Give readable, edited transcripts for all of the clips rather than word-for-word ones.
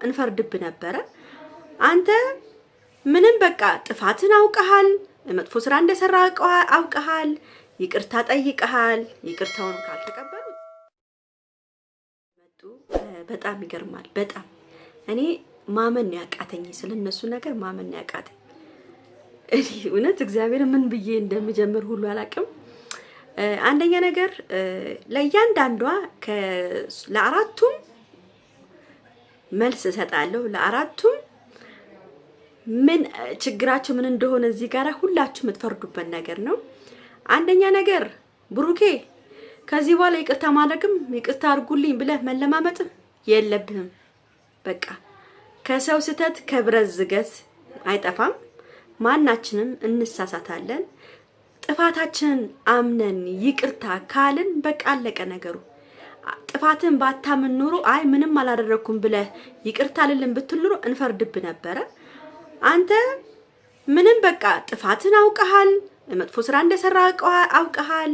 እንፈርድብ ነበር አንተ ምንም በቃ ጥፋትን አውቀሃል መጥፎ ስራ እንደሰራ አውቀሃል ይቅርታ ጠይቀሃል ይቅርታውን ካልተቀበሉት መጡ በጣም ይገርማል በጣም እኔ ማመን ያቃተኝ ስለነሱ ነገር ማመን ያቃተኝ እኔ እውነት እግዚአብሔር ምን ብዬ እንደምጀምር ሁሉ አላቅም አንደኛ ነገር ለእያንዳንዷ ለአራቱም መልስ እሰጣለሁ ለአራቱም ምን ችግራቸው ምን እንደሆነ እዚህ ጋር ሁላችሁ የምትፈርዱበት ነገር ነው አንደኛ ነገር ብሩኬ ከዚህ በኋላ ይቅርታ ማድረግም ይቅርታ አድርጉልኝ ብለህ መለማመጥ የለብህም በቃ ከሰው ስተት ከብረት ዝገት አይጠፋም ማናችንም እንሳሳታለን ጥፋታችንን አምነን ይቅርታ ካልን በቃ አለቀ ነገሩ ጥፋትን ባታምን ኑሮ አይ ምንም አላደረኩም ብለህ ይቅርታ ልልን ብትል ኑሮ እንፈርድብ ነበር አንተ ምንም በቃ ጥፋትን አውቀሃል መጥፎ ስራ እንደሰራ አውቀሃል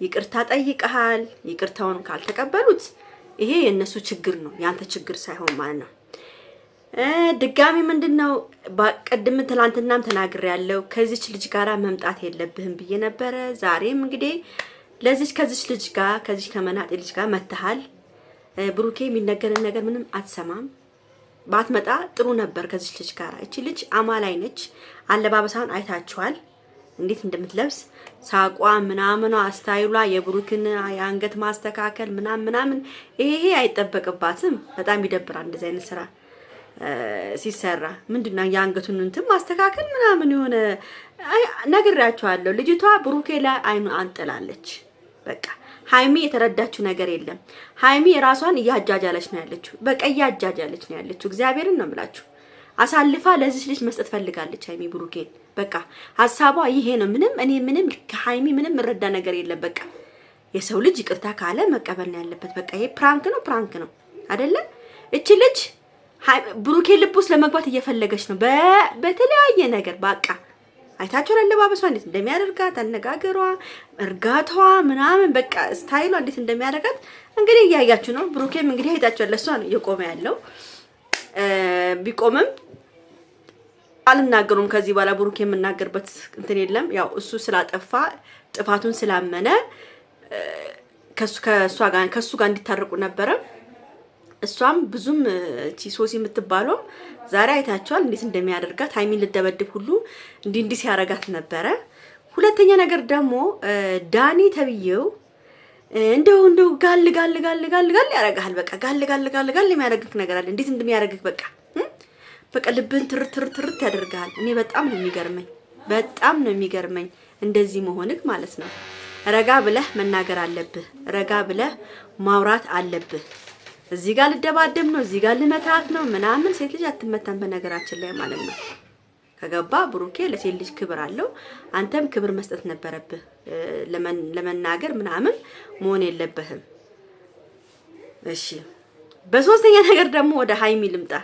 ይቅርታ ጠይቀሃል ይቅርታውን ካልተቀበሉት ይሄ የነሱ ችግር ነው ያንተ ችግር ሳይሆን ማለት ነው ድጋሚ ምንድነው በቀድም ትላንትናም ተናግሬያለሁ ከዚች ልጅ ጋራ መምጣት የለብህም ብዬ ነበር ዛሬም እንግዲህ ከዚች ልጅ ጋር ከዚች ከመናጤ ልጅ ጋር መተሃል ብሩኬ የሚነገርን ነገር ምንም አትሰማም ባትመጣ ጥሩ ነበር ከዚች ልጅ ጋር እቺ ልጅ አማላይ ነች አለባበሳን አይታችኋል እንዴት እንደምትለብስ ሳቋ ምናምኗ ስታይሏ የብሩክን የአንገት ማስተካከል ምናምን ይሄ አይጠበቅባትም በጣም ይደብራል እንደዚህ አይነት ስራ ሲሰራ ምንድነው ያንገቱን እንትን ማስተካከል ምናምን የሆነ ነግራችኋለሁ ልጅቷ ብሩኬ ላይ አይኑ አንጥላለች በቃ ሃይሚ የተረዳችው ነገር የለም ሃይሚ ራሷን ያጃጃለች ነው ያለችው በቃ ያጃጃለች ነው ያለችው እግዚአብሔርን ነው የምላችሁ አሳልፋ ለዚህ ልጅ መስጠት ፈልጋለች ሃይሚ ብሩኬን በቃ ሐሳቧ ይሄ ነው ምንም ከሃይሚ ምንም ረዳ ነገር የለም በቃ የሰው ልጅ ይቅርታ ካለ መቀበል ነው ያለበት በቃ ይሄ ፕራንክ ነው አይደለ እቺ ልጅ ብሩኬ ልብስ ለመግባት እየፈለገች ነው በተለያየ ነገር በቃ አይታችሁ ለለባበሷ እንዴት እንደሚያደርጋት አነጋገሯ እርጋታዋ ምናምን በቃ ስታይሏ እንዴት እንደሚያደርጋት እንግዲህ እያያችሁ ነው ብሩኬም እንግዲህ አይታችሁ ለሷ ነው የቆመ ያለው ቢቆምም አልናገሩም ከዚህ በኋላ ብሩኬ የምናገርበት እንትን የለም ያው እሱ ስላጠፋ ጥፋቱን ስላመነ ከሱ ጋር እንዲታረቁ ነበር እሷም ብዙም ቺሶሲ የምትባለው ዛሬ አይታችኋል እንዴት እንደሚያደርጋት ሃይሚን ልደበድብ ሁሉ እንዲህ ሲያረጋት ነበር ሁለተኛ ነገር ደግሞ ዳኒ ተብየው እንደው ጋል ያረጋል በቃ ጋል የሚያረግክ ነገር አለ እንዴት እንደሚያረግክ በቃ ልብን ትርት ያደርጋል እኔ በጣም ነው የሚገርመኝ እንደዚህ መሆንክ ማለት ነው ረጋ ብለህ መናገር አለብህ ረጋ ብለህ ማውራት አለብህ እዚህ ጋር ልደባደም ነው እዚህ ጋር ልመታት ነው ምናምን ሴት ልጅ አትመታም በነገራችን ላይ ማለት ነው ከገባ ብሩኬ ለሴት ልጅ ክብር አለው አንተም ክብር መስጠት ነበረብህ ለመናገር ምናምን መሆን የለበህም እሺ በሶስተኛ ነገር ደግሞ ወደ ሃይሚ ልምጣ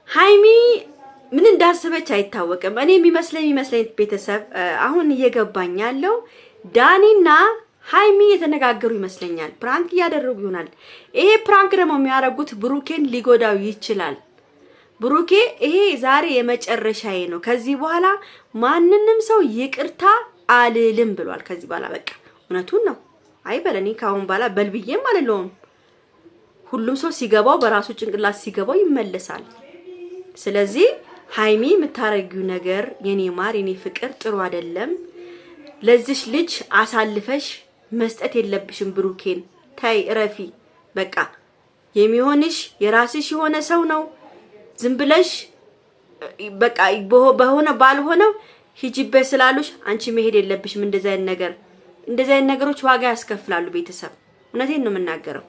ሃይሚ ምን እንዳሰበች አይታወቅም እኔ የሚመስለኝ ቤተሰብ አሁን እየገባኝ ያለው ዳኒና ሃይሚ የተነጋገሩ ይመስለኛል ፕራንክ ያደረጉ ይሆናል ይሄ ፕራንክ ደግሞ የሚያረጉት ብሩኬን ሊጎዳው ይችላል ብሩኬ ይሄ ዛሬ የመጨረሻዬ ነው ከዚህ በኋላ ማንንም ሰው ይቅርታ አልልም ብሏል ከዚህ በኋላ በቃ እውነቱን ነው አይበለኒ ካሁን በኋላ በልብዬም አልለውም ሁሉም ሰው ሲገባው በራሱ ጭንቅላት ሲገባው ይመለሳል ስለዚህ ሃይሚ የምታረጊው ነገር የኔ ማር የኔ ፍቅር ጥሩ አይደለም ለዚህ ልጅ አሳልፈሽ መስጠት የለብሽም ብሩኬን ታይ ረፊ በቃ የሚሆንሽ የራስሽ የሆነ ሰው ነው ዝም ብለሽ በቃ በሆነ ባልሆነው ሂጂበት ስላሉሽ አንቺ መሄድ የለብሽም እንደዚህ አይነት ነገሮች ዋጋ ያስከፍላሉ ቤተሰብ እውነቴን ነው የምናገረው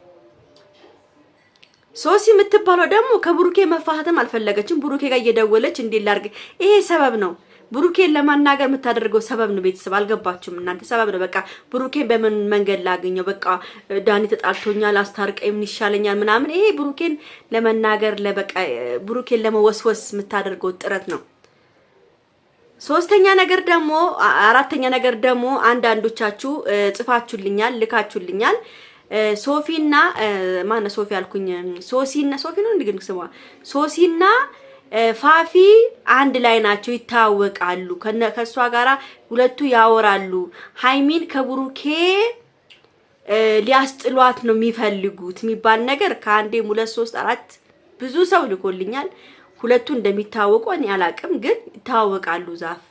ሶሲ የምትባለው ደግሞ ከብሩኬ መፋታትም አልፈለገችም ብሩኬ ጋር እየደወለች እንዲላርግ ይሄ ሰበብ ነው ብሩኬን ለማናገር የምታደርገው ሰበብ ነው ቤተሰብ አልገባችሁም እናንተ ሰበብ ነው በቃ ብሩኬን በምን መንገድ ላገኘው በቃ ዳኒ ተጣልቶኛል አስታርቀኝ ምን ይሻለኛል ምናምን ይሄ ብሩኬን ለመናገር ለበቃ ብሩኬን ለመወስወስ የምታደርገው ጥረት ነው ሶስተኛ ነገር ደግሞ አራተኛ ነገር ደግሞ አንዳንዶቻችሁ ጽፋችሁልኛል ልካችሁልኛል ሶፊና ማነ ሶፊ አልኩኝ ሶሲና ሶፊ ነው እንዴ ግን ስሟ ሶሲና ፋፊ አንድ ላይ ናቸው ይታወቃሉ ከሷ ጋራ ሁለቱ ያወራሉ ሃይሚን ከብሩኬ ሊያስጥሏት ነው የሚፈልጉት የሚባል ነገር ከአንዴ 2 3 4 ብዙ ሰው ልኮልኛል ሁለቱ እንደሚታወቁ እኔ አላቅም ግን ይታወቃሉ ዛፍ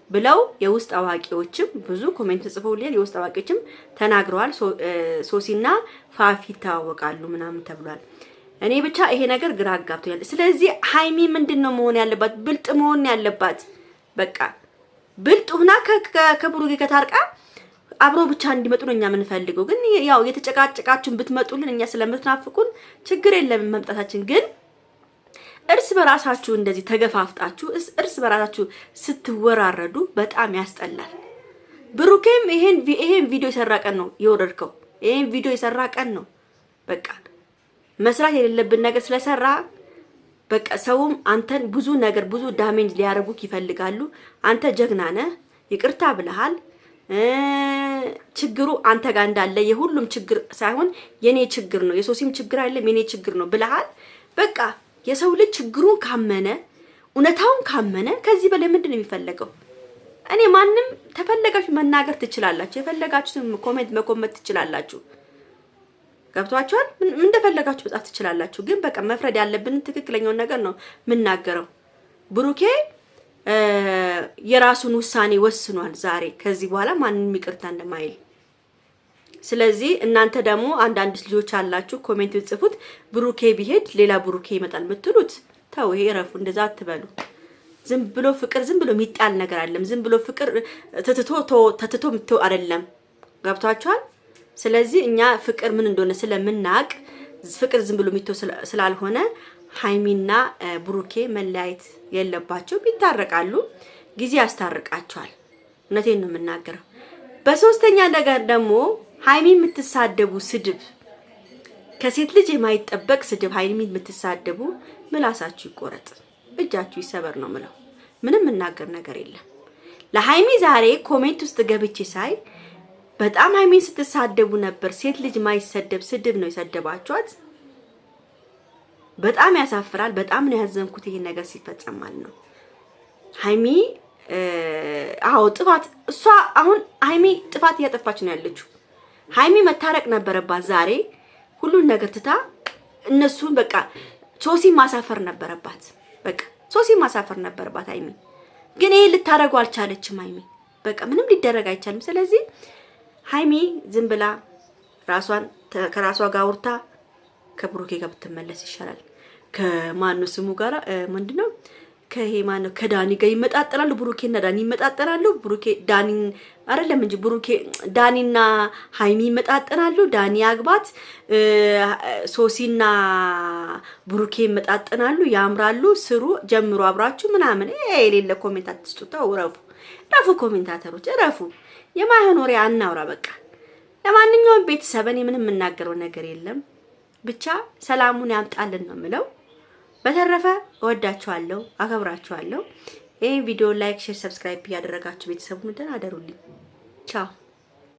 ብለው የውስጥ አዋቂዎችም ብዙ ኮሜንት ጽፈውልኝ የውስጥ አዋቂዎችም ተናግረዋል ሶሲና ፋፊ ይታወቃሉ ምናምን ተብሏል እኔ ብቻ ይሄ ነገር ግራ አጋብቶኛል ስለዚህ ሃይሚ ምንድነው መሆን ያለባት ብልጥ መሆን ያለባት በቃ ብልጥ ሆና ከብሩኬ ከታርቃ አብሮ ብቻ እንዲመጡ ነው እኛ የምንፈልገው ግን ያው የተጨቃጨቃችሁን ብትመጡልን እኛ ስለምትናፍቁን ችግር የለም መምጣታችን ግን እርስ በራሳችሁ እንደዚህ ተገፋፍጣችሁ እርስ በራሳችሁ ስትወራረዱ በጣም ያስጠላል ብሩኬም ይሄን ቪዲዮ የሰራቀን ነው የወረድከው ይሄን ቪዲዮ የሰራቀን ነው በቃ መስራት የሌለብን ነገር ስለሰራ በቃ ሰውም አንተን ብዙ ነገር ብዙ ዳሜጅ ሊያረጉክ ይፈልጋሉ አንተ ጀግና ነህ ይቅርታ ብለሃል ችግሩ አንተ ጋር እንዳለ የሁሉም ችግር ሳይሆን የኔ ችግር ነው የሶሲም ችግር አይደለም የኔ ችግር ነው ብለሃል በቃ የሰው ልጅ ችግሩን ካመነ እውነታውን ካመነ ከዚህ በላይ ምንድነው የሚፈልገው እኔ ማንንም ተፈለጋችሁ መናገር ትችላላችሁ የፈለጋችሁትን ኮሜንት ትችላላችሁ ገብቷችኋል ምን እንደፈለጋችሁ በጣም ትችላላችሁ ግን በቃ መፍረድ ያለብን ትክክለኛው ነገር ነው ምናገረው ብሩኬ የራሱን ውሳኔ ወስኗል ዛሬ ከዚህ በኋላ ማንንም ይቅርታ እንደማይል ስለዚህ እናንተ ደግሞ አንዳንድ ልጆች አላችሁ ኮሜንት ጽፉት ብሩኬ ቢሄድ ሌላ ብሩኬ ይመጣል ምትሉት ተው ይሄ ረፉ እንደዛ አትበሉ ዝም ብሎ ፍቅር ዝም ብሎ የሚጣል ነገር አይደለም ዝም ብሎ ፍቅር ተትቶ ምትው አይደለም ገብቷችኋል ስለዚህ እኛ ፍቅር ምን እንደሆነ ስለምናቅ ፍቅር ዝም ብሎ ሚቶ ስላልሆነ ሃይሚና ብሩኬ መለያየት የለባቸው ቢታረቃሉ ጊዜ ያስታርቃቸዋል እነቴን ነው የምናገረው በሶስተኛ ነገር ደግሞ ሃይሚ የምትሳደቡ ስድብ ከሴት ልጅ የማይጠበቅ ስድብ ሃይሚ የምትሳደቡ ምላሳችሁ ይቆረጥ እጃችሁ ይሰበር ነው ምለው ምንም እናገር ነገር የለም ለሃይሚ ዛሬ ኮሜንት ውስጥ ገብቼ ሳይ በጣም ሃይሚን ስትሳደቡ ነበር ሴት ልጅ ማይሰደብ ስድብ ነው የሰደባችኋት በጣም ያሳፍራል በጣም ነው ያዘንኩት ይሄን ነገር ሲፈጸም ማለት ነው ሃይሚ አዎ ጥፋት እሷ አሁን ሃይሚ ጥፋት እያጠፋች ነው ያለችው ሃይሚ መታረቅ ነበረባት ዛሬ ሁሉን ነገር ትታ እነሱን በቃ ሶሲ ማሳፈር ነበረባት በቃ ሶሲ ማሳፈር ነበረባት ሃይሚ ግን ይሄ ልታረጋው አልቻለችም ሃይሚ በቃ ምንም ሊደረግ አይቻልም ስለዚህ ሃይሚ ዝም ብላ ራሷን ከራሷ ጋር አውርታ ከብሩኬ ጋር ብትመለስ ይሻላል ከማን ነው ስሙ ጋራ ምንድነው ከሄማን ነው ከዳኒ ጋር ይመጣጠላሉ ብሩኬና ዳኒ ይመጣጠላሉ ብሩኬ ዳኒ አይደለም እንጂ ብሩኬ ዳኒና ሃይሚ ይመጣጠናሉ ዳኒ አግባት ሶሲና ብሩኬ ይመጣጠናሉ ያምራሉ ስሩ ጀምሩ አብራችሁ ምናምን የሌለ ኮሜንት አትስጡታ ረፉ ኮሜንታተሮች ረፉ የማይሆን ወሬ አናውራ በቃ ለማንኛውም ቤተሰብን ምንም የምናገረው ነገር የለም ብቻ ሰላሙን ያምጣልን ነው ምለው በተረፈ እወዳችኋለሁ አከብራችኋለሁ ይሄን ቪዲዮ ላይክ ሼር ሰብስክራይብ ያደረጋችሁ ቤተሰቡን ደህና አደሩልኝ ቻው